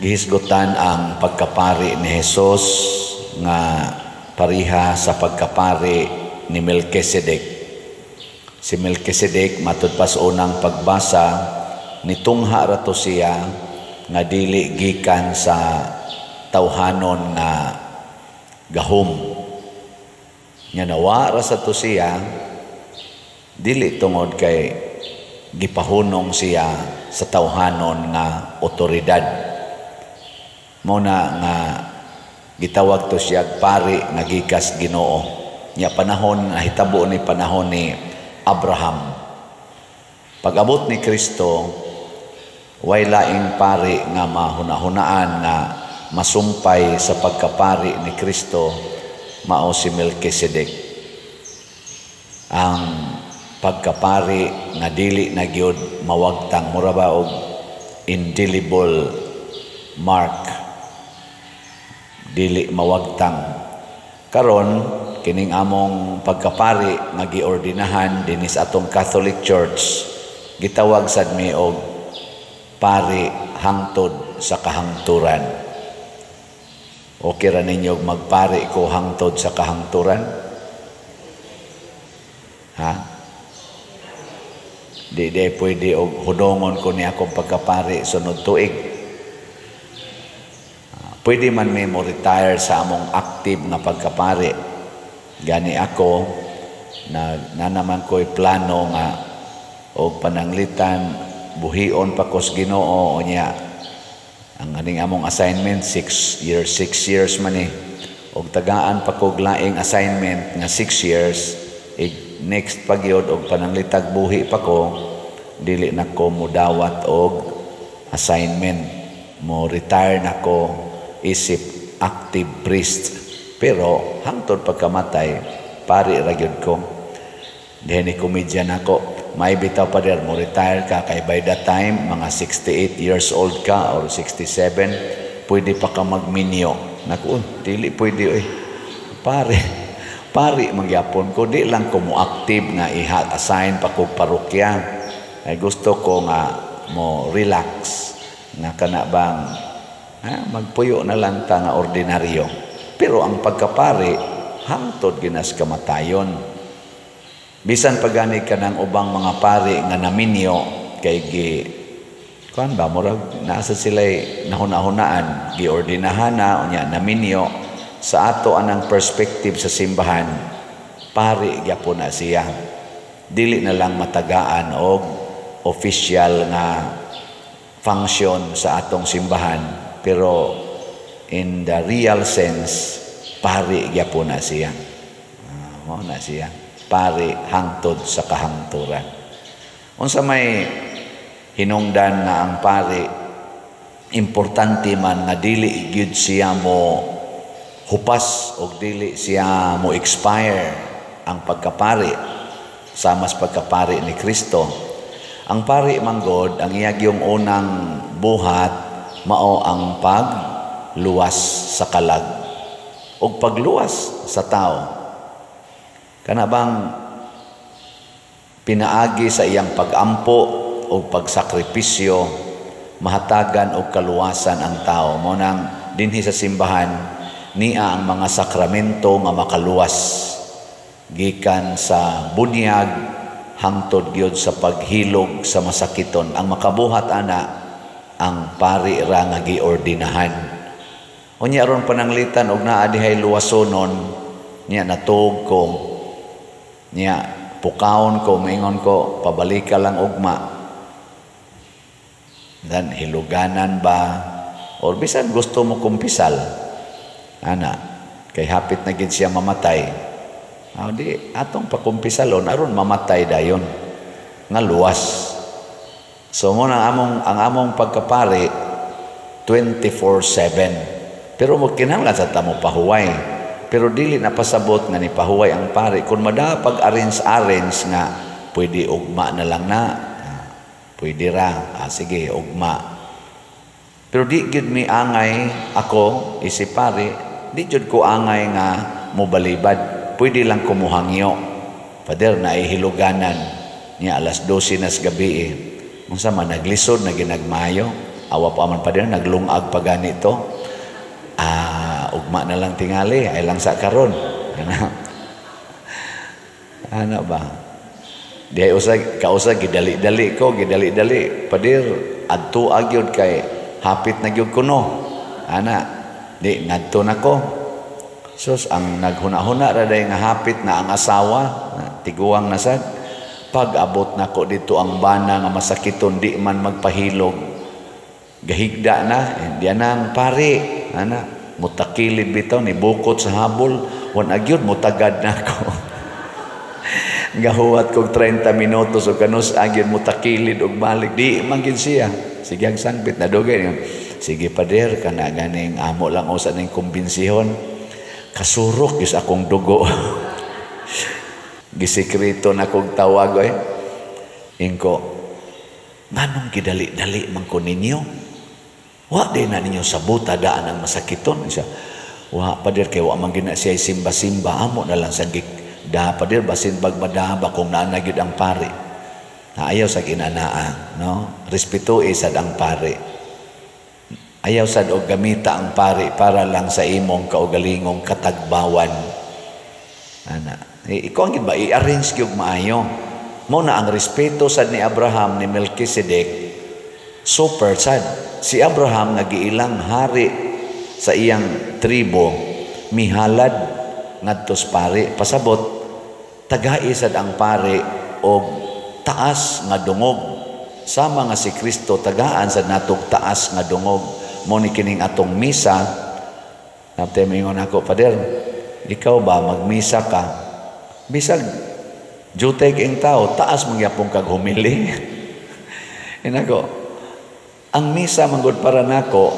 Gihisgutan ang pagkapari ni Jesus nga pariha sa pagkapari ni Melchizedek. Si Melchizedek matud pa sa unang pagbasa nitungha rato siya nga dili gikan sa tawhanon nga gahom. Nya nawa ra sa to siya dili tungod kay gipahunong siya sa tawhanon nga otoridad. Muna nga gitawag to siya pari nga gikas Ginoo. Nya panahon nahitabo ni panahon ni Abraham. Pag-abot ni Kristo, way laing pari nga mahuna-hunaan nga masumpay sa pagkapari ni Kristo, mao si Melchizedek. Ang pagkapari nga dili na gyud mawagtang, mura ba og indelible mark, dili mawagtang. Karon kining among pagkapari nga giordinahan dinhi sa atong Catholic Church, gitawag sad mi og pari hangtod sa kahangturan. Okay ra ninyo magpari ko hangtod sa kahangturan? Ha? Di pwede og hudongon ko ni akong pagkapari sunod tuig. Pwede man may mo retire sa among active nga pagkapari. Gani ako, na naman ko'y plano nga o pananglitan, buhion pa kos Ginoo o niya. Ang aning among assignment, 6 years man eh. O tagaan pa ko laing assignment nga 6 years, next pagyod o pananglitag buhi pa ko, dili na ko mudawat og assignment. Mo retire na ko isip active priest, pero hangtod pagkamatay pari ra gyud ko. Diha ni komedya nako, may bitaw pa der mo retire ka kay by that time mga 68 years old ka or 67, pwede pa ka magminyo. Naku, dili pwede pari magyapon ko, di lang ko mo active nga assign pa ko parokya. Ay gusto ko nga mo relax nga kana bang magpuyo na lang ta nga ordinaryo. Pero ang pagkapari hangtod ginas kamatayon. Bisan pagani ka ng ubang mga pari nga naminyo kay kuan ba murag nasa sila'y nahuna-hunaan giordinahan na unya naminyo. Sa ato anang perspective sa simbahan, pari gyapon na siya. Dili na lang matagaan og official nga function sa atong simbahan. Pero in the real sense, pari gyapon na siya. Mao na siya. Pari hangtod sa kahangturan. Unsa may hinungdan na ang pari, importante man nga dili gyud siya mo hupas o dili siya mo expire ang pagkapari sa mas pagkapari ni Kristo. Ang pari manggod, ang iyagyong unang buhat, mao ang pagluwas sa kalag o pagluwas sa tao. Kana bang pinaagi sa iyang pagampo o pagsakripisyo, mahatagan o kaluwasan ang tao. Mo nang dinhi sa simbahan, niya ang mga sakramento nga makaluwas gikan sa bunyag hangtod gyud sa paghilog sa masakiton. Ang makabuhat ana ang pari ra nga giordinahan. Unya ron pananglitan og naa dihay luwasonon, niya natug ko, niya pukawon ko, maingon ko pabalika lang ugma. Dan hiluganan ba or bisan gusto mo kumpisal ana kay hapit na gid siya mamatay. Di atong pakumpisalon aron mamatay dayon nga luwas. So mo ang among pagkapari 24/7. Pero mo kinahanglan sa tamo pahuway. Pero dili na pasabot nga ni pahuway ang pari. Kung madapag arrange nga pwede ugma na lang na. Pwede ra. Sige, ugma. Pero di gyud mi angay ako isip pari, di gyud ko angay nga mobalibad. Pwede lang kumuhangyo. Pader na ihiluganan niya alas 12 nas gabi Unsa man naglisod na ginagmayo, awa pa man pader naglungag pa ganito. Ugma na lang tingali ay lang sa karon. Ano ba? Di usag kausag gidali-dali pader adto agyod kay hapit na gyud kuno. Ana di ngadto nako. Sus ang naghuna-huna ra day nga hapit na ang asawa, tiguang na sad. Pag abot nako dito ang bana nga masakiton di man magpahilog. Gahigda na, diyan ang pari, ana, mutakilid bitaw ni bukot sa habol, wan agyud mutagad nako. Gahuwat kog 30 minutos o kanus agyud mutakilid og balik di man gid siya. Sige ang sangbit na dugay. Sige pader kana ganing amo lang usa ning kumbinsihon. Kasurok is akong dugo. Gisekreto na kog tawag ingko. Nganong gidali-dali man ko ninyo? Wa di na ninyo sabuta daan ang masakiton siya. Wa pader kay wa man gina siya simba-simba amo na lang sa da pader basin bagmadaba kung naana gyud ang pari. Ayaw sa ginanaa, no? Respeto sad ang pari. Ayaw sad og gamita ang pari para lang sa imong kaugalingong katagbawan. Ana, ikaw ang ba i-arrange gyud maayo. Mo na ang respeto sad ni Abraham ni Melchizedek. Super sad. Si Abraham nagiilang hari sa iyang tribo, mihalad ngadtos pari pasabot tagai sad ang pari og taas nga dungog sama nga si Kristo tagaan sad natog taas nga dungog mo ni kining atong misa. Napte mingon ako pader ikaw ba magmisa ka bisag jutay king tao taas mangyapon kag humili. Inako ang misa manggod para nako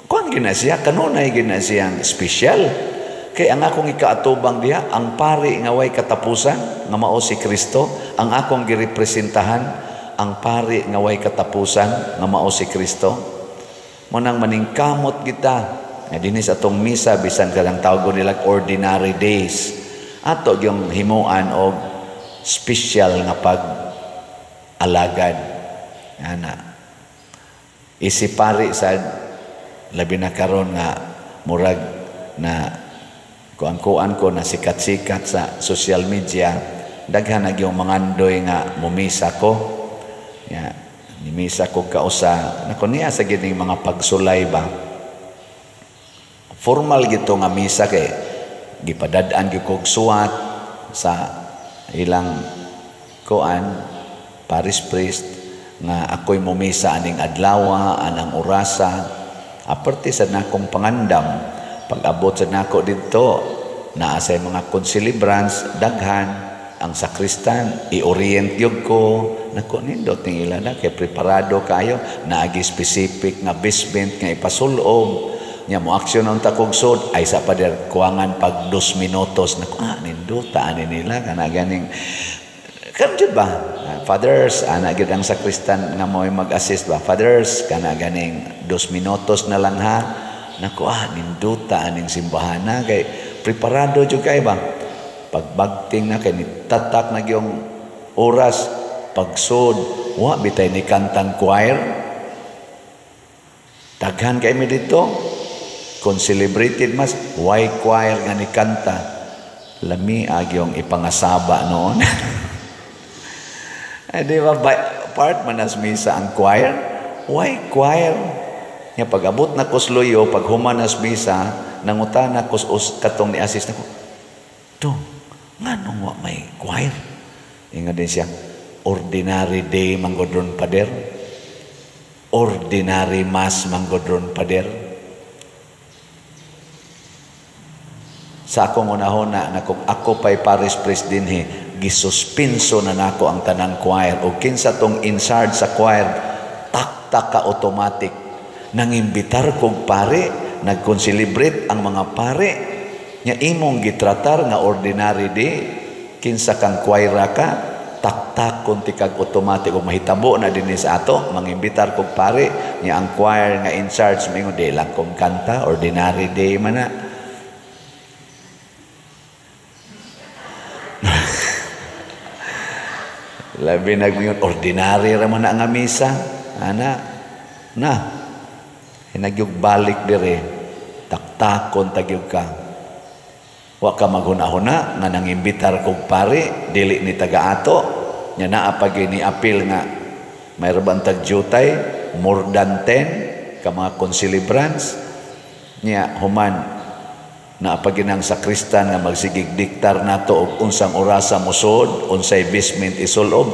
kuan ginasya kanunay ginasiyang special. Kay ang akong ikaatubang diha ang pari nga way katapusan nga mao si Kristo, ang akong girepresentahan ang pari nga way katapusan nga mao si Kristo. Mo nang maningkamot kita nga dinis atong misa bisan kadang tawag nila ordinary days. Ato yung himuan og special nga pag alagad. Ana. Isipari sad labi na karon nga murag na kuan ko na sikat-sikat sa social media, daghan na yung mangandoy nga mumisa ko. Ya, nimisa ko kausa. Nako niya sa gining mga pagsulay ba. Formal gito nga misa kay gipadad-an gyud kog suwat sa ilang kuan parish priest nga ako'y mumisa aning adlaw anang orasa. Aparte sa nakong pangandam pag abot sa nako dito naa say mga concelebrants daghan ang sakristan i-orient yug ko nako nindot ning ila na kay preparado kayo naagi specific nga basement nga ipasulob nya mo aksyon ang takog sud ay sa pader kuwangan pag 2 minutos nako nindot ani nila kana ganing kanjud ba fathers ana gyud ang sakristan nga mo'y mag-assist ba fathers kana ganing 2 minutos na lang ha. Naku ninduta aning simbahana kay preparado jud kay ba pagbagting na kay nitatak na gyung oras pagsud wa bitay ni kantang choir daghan kay mi dito kon celebrated mas why choir nga ni kanta lami agyong ipangasaba noon. Ay di ba part manas misa ang choir why choir nya pag-abot na kusloyo pag humanas misa nangutana kus katong ni assist nako to nganong wa may choir ingon din siya ordinary day manggodron pader ordinary mass manggodron pader sa akong unahuna nako ako pay parish priest dinhi gisuspenso na nako ang tanang choir o kinsa tong in charge sa choir taktak ka automatic nangimbitar kog pare nagkonselebrate ang mga pare nya imong gitratar nga ordinary day kinsa kang choir ka taktak kunti kag automatic ug mahitabo na dinhi sa ato mangimbitar kog pare nya ang choir nga in charge mingon di lang kong kanta ordinary day man na. Labi nagmingon ordinary ra man nga misa ana Na, nagyog balik dire, taktakon tagyog ka. Wa ka maghuna-huna nga nangimbitar kog pare, dili ni taga-ato, nya naa pag ni apil nga may rabantag jutay, more than 10 ka mga concelebrants, nya human na paginang sakristan nga magsigig diktar nato og unsang orasa mosuod, unsay basement isulob.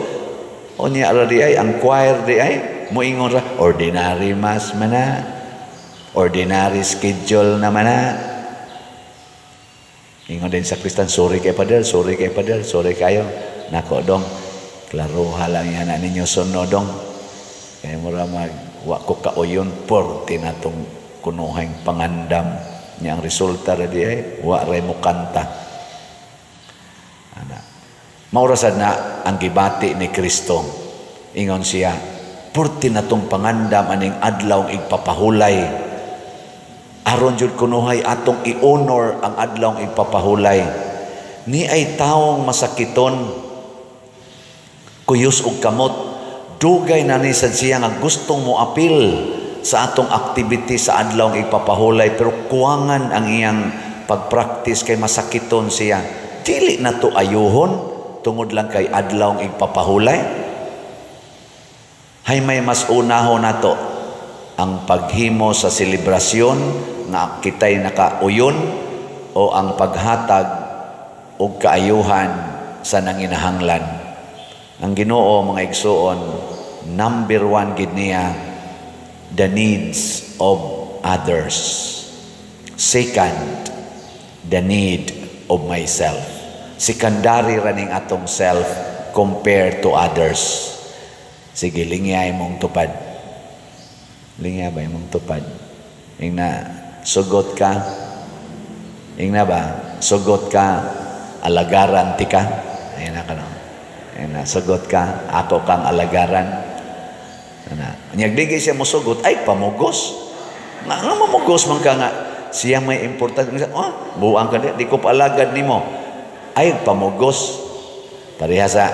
O niya ra di ay ang choir di ay moingon ra ordinary mass man na, ordinary schedule naman na. Ingon din sakristan, sorry kay Pader, sorry kay Pader, sorry kayo. Nako dong, klaro halang yan na ninyo sunodong. Kaya mura wa ko kauyon por tinatong kunuhang pangandam niya ang resulta ra di ay wa ray mo kanta. Ana. Maurasad na ang gibati ni Kristo. Ingon siya, por tinatong pangandam aning adlaw igpapahulay. Aron jud kunuhay atong i-honor ang adlaw igpapahulay. Ni ay taong masakiton, kuyos og kamot, dugay na ni sad siya nga gustong mo apil sa atong activity sa adlaw igpapahulay, pero kuwangan ang iyang pagpractice kay masakiton siya. Dili na to ayuhon tungod lang kay adlaw igpapahulay. Hay may mas unahon nato ang paghimo sa selebrasyon nga kitay nakauyon o ang paghatag og kaayuhan sa nanginahanglan. Ang Ginoo mga igsoon, number 1 gid niya the needs of others. Second, the need of myself. Secondary raning atong self compared to others. Sige, lingya imong tupad. Lingya ba imong tupad? Ingna, sugot ka. Ingna ba? Sugot ka, alagaran ti ka. Ayun na ka no. Ayun na, sugot ka, ako kang alagaran. Nyagdigay siya mo sugot, ay pamugos. Nga mamugos man ka nga. Siya may important. Buang ka di ko paalagad ni mo. Ay pamugos. Pareha sa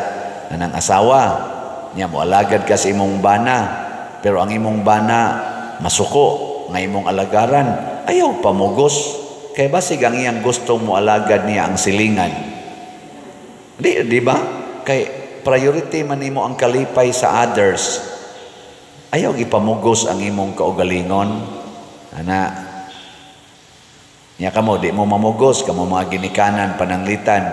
anang asawa. Nya mo alagad ka sa imong bana, pero ang imong bana masuko nga imong alagaran, ayaw pamugos. Kay basig ang iyang gusto mo alagad niya ang silingan. Di ba? Kay priority man nimo ang kalipay sa others. Ayaw gipamugos ang imong kaugalingon. Ana, nya kamo di mo mamugos, kamo mga ginikanan, pananglitan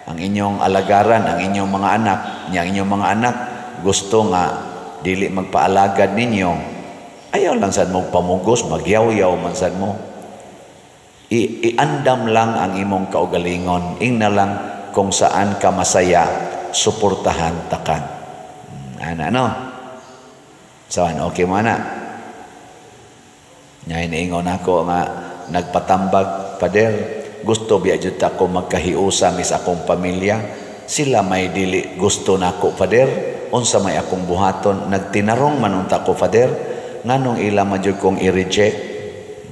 ang inyong alagaran, ang inyong mga anak, nya ang inyong mga anak gusto nga dili magpaalagad ninyo, ayaw lang sad mo pamugos, magyaw-yaw man sad mo. Iandam lang ang imong kaugalingon, ingna lang kung saan ka masaya, suportahan takan. Ana no? Saan okay mo na? Nya iniingon ako nga nagpatambag, Pader, gusto biya jud ako magkahiusa mis akong pamilya, sila may dili gusto nako, Pader. Unsa may akong buhaton, nagtinarong man unta ko, Father, nganong ila madyo kong i-reject.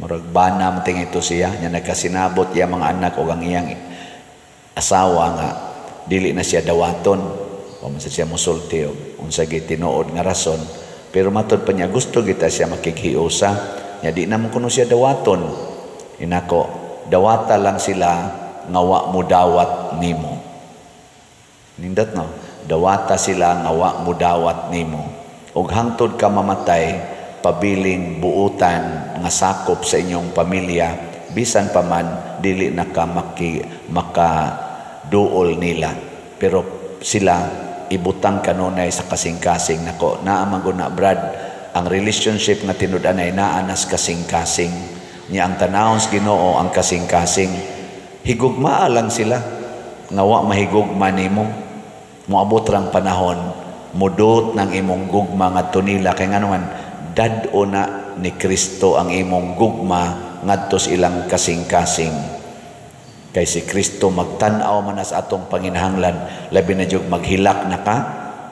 Murag bana mating ito siya, nya nagkasinabot iya mga anak o ang iyang asawa nga dili na siya dawaton o man siya musulti o unsa gid tinuod nga rason, pero matod pa niya gusto kita siya makikhiusa, nya di na mo kuno siya dawaton. Inako, dawata lang sila nga wa mo dawat nimo. Nindot no? Dawata sila nga wa mo dawat nimo. Og hangtod ka mamatay, pabiling buutan nga sakop sa inyong pamilya, bisan pa man dili na ka makaduol nila. Pero sila ibutang kanunay sa kasing-kasing. Nako, naamang na Brad, ang relationship nga tinud-anay naanas kasing-kasing. Niya ang tanawon sa Ginoo ang kasing-kasing. Higugma lang sila nga wa mahigugma nimo. Moabot rang panahon, mudot ng imong gugma ngadto nila, kay nganuman dad-o na ni Kristo ang imong gugma ngadto sa ilang kasing-kasing. Kay si Kristo magtan-aw man sa atong panginahanglan, labi na jud maghilak na ka,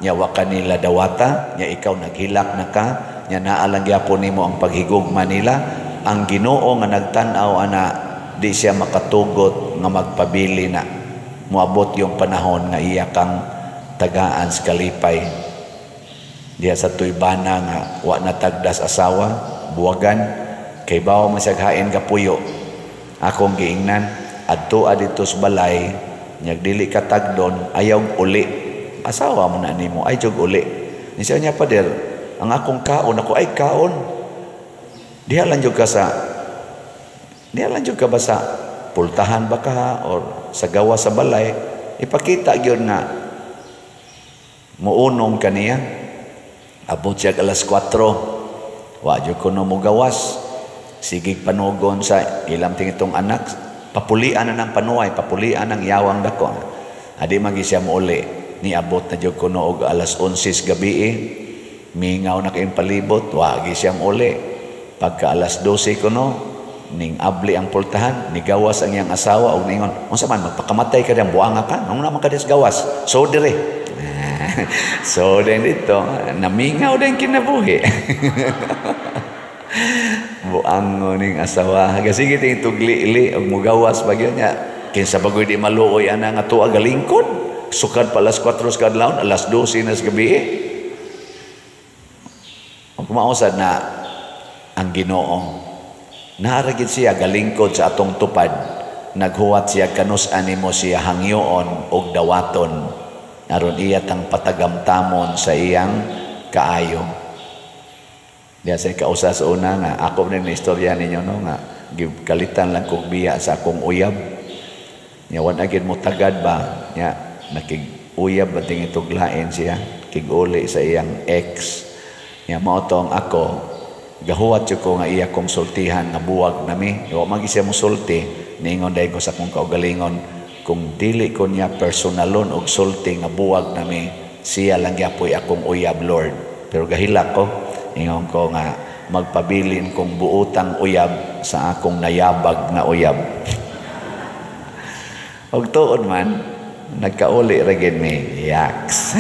nya wa kanila dawata, nya ikaw naghilak na ka, nya naa lang gyapon nimo ang paghigugma nila. Ang Ginoo nga nagtan-aw ana, di siya makatugot nga magpabili na. Moabot yung panahon nga iya kang tagaan sa kalipay. diha sa tuybana nga wa natagdas asawa, buwagan, kay bawo masaghain ka puyo. Akong giingnan, adto dito sa balay, nyag dili ka tagdon, ayaw uli. Asawa mo na nimo, ay jog uli. Ni siya niya, Pader, ang akong kaon, ako ay kaon. Diha lang jud ka ba sa pultahan ba ka or sa gawa sa balay, ipakita gyud nga muunong kaniya. Abot siya alas 4, wa jud ko no mo gawas. Sige panugon sa ilang tingitong anak, papulian na ng panuway, papulian ng yawang dako. Adi magi siya mo uli, ni abot na jud ko no og alas 11 gabi, mingaw na kayong palibot, wa gi siya mo uli. Pagka alas 12 ko no, ning abli ang pultahan, ni gawas ang iyang asawa og ningon, unsa man magpakamatay ka diyang buanga ka, nung naman ka dis gawas, so dire. So din dito, namingaw din kinabuhi. Buang ning asawa, sige ting tugli-ili og mugawas bagyo niya. Kinsa bagoy di maluoy ana nga tuwa galingkod. Sukad pa alas 4 sa kadlawon, alas 12 na sa gabi. Ang kumausad na ang Ginoo, naaragid siya galingkod sa atong tupad, naghuwat siya kanus-an nimo siya hangyoon og dawaton, aron iya tang patagamtamon sa iyang kaayo. Diya sa kausa sa una nga, ako rin na istorya ninyo no, nga kalitan lang kong biya sa akong uyab. Yawan agad mo tagad ba, nya nakig-uyab ba ting ituglain siya, kig-uli sa iyang ex. Nya mao tong ako, gahuwat yun ko nga iya kong sultihan na buwag nami. Iwa magi siya mo sulti, niingon dahil ko sa kong kaugalingon, kung dili ko niya personalon og sulti nga buwag nami, siya lang yapoy akong uyab, Lord. Pero gahilak ko, ingon ko nga magpabilin kong buutang uyab sa akong nayabag na uyab. Og tuod man, nagkauli ragin mi, yaks.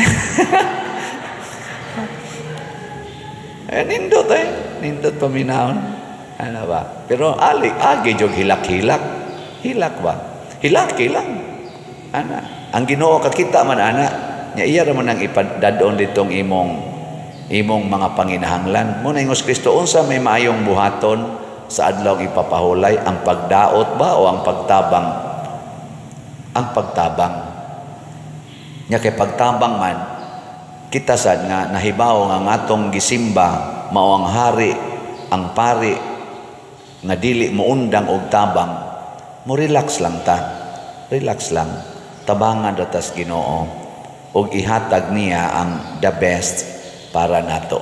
Nindot nindot paminahon. Ano ba? Pero agi jog hilak-hilak. Hilak ba? Hilaki lang. Ana, ang Ginoo kakita man ana, nya iya ra man ang ipadadon ditong imong mga panginahanglan. Muna ingos Kristo, unsa may maayong buhaton sa adlaw ipapahulay, ang pagdaot ba o ang pagtabang? Ang pagtabang. Nya kay pagtabang man, kita sad nga nahibaw nga atong gisimba mao ang hari, ang pari nga dili mo undang og tabang, mo relax lang ta. Relax lang. Tabangan datas Ginoo og ihatag niya ang the best para nato.